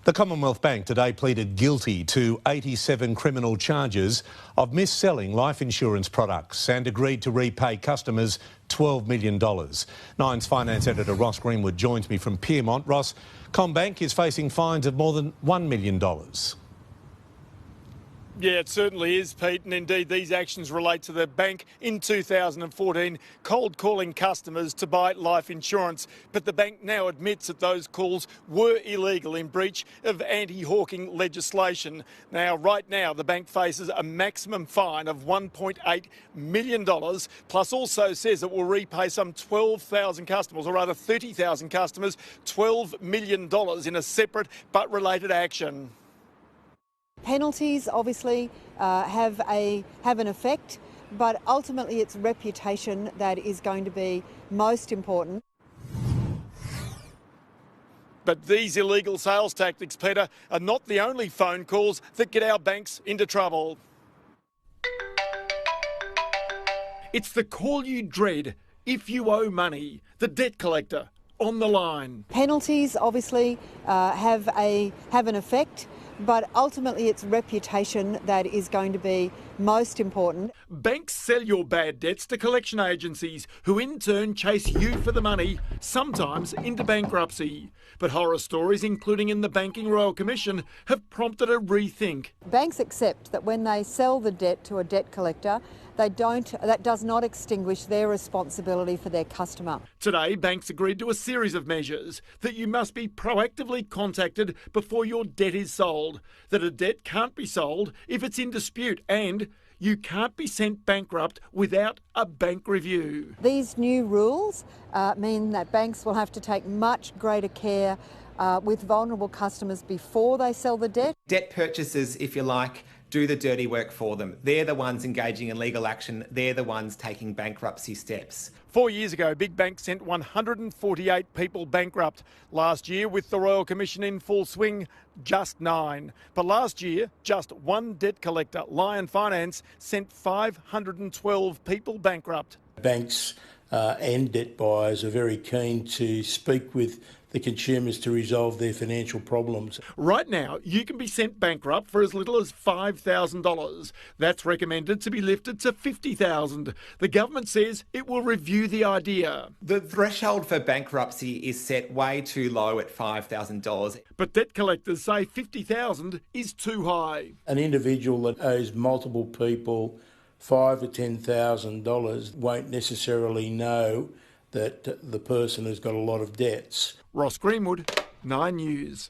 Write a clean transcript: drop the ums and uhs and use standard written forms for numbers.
The Commonwealth Bank today pleaded guilty to 87 criminal charges of mis-selling life insurance products and agreed to repay customers $12 million. Nine's finance editor Ross Greenwood joins me from Pyrmont. Ross, CommBank is facing fines of more than $1 million. Yeah, it certainly is, Pete, and indeed these actions relate to the bank in 2014 cold calling customers to buy life insurance. But the bank now admits that those calls were illegal in breach of anti-hawking legislation. Now, right now, the bank faces a maximum fine of $1.8 million, plus also says it will repay some 12,000 customers, or rather 30,000 customers, $12 million in a separate but related action. Penalties obviously have an effect, but ultimately it's reputation that is going to be most important. But these illegal sales tactics, Peter, are not the only phone calls that get our banks into trouble. It's the call you dread if you owe money, the debt collector on the line. Penalties obviously have an effect, but ultimately it's reputation that is going to be most important. Banks sell your bad debts to collection agencies who in turn chase you for the money, sometimes into bankruptcy. But horror stories, including in the Banking Royal Commission, have prompted a rethink. Banks accept that when they sell the debt to a debt collector, that does not extinguish their responsibility for their customer. Today, banks agreed to a series of measures: that you must be proactively contacted before your debt is sold, that a debt can't be sold if it's in dispute, and you can't be sent bankrupt without a bank review. These new rules mean that banks will have to take much greater care with vulnerable customers before they sell the debt. Debt purchasers, if you like, do the dirty work for them. They're the ones engaging in legal action. They're the ones taking bankruptcy steps. 4 years ago, big banks sent 148 people bankrupt. Last year, with the Royal Commission in full swing, just 9. But last year, just one debt collector, Lion Finance, sent 512 people bankrupt. Banks and debt buyers are very keen to speak with the consumers to resolve their financial problems. Right now, you can be sent bankrupt for as little as $5,000. That's recommended to be lifted to $50,000. The government says it will review the idea. The threshold for bankruptcy is set way too low at $5,000. But debt collectors say $50,000 is too high. An individual that owes multiple people $5,000 to $10,000 won't necessarily know that the person has got a lot of debts. Ross Greenwood, 9 News.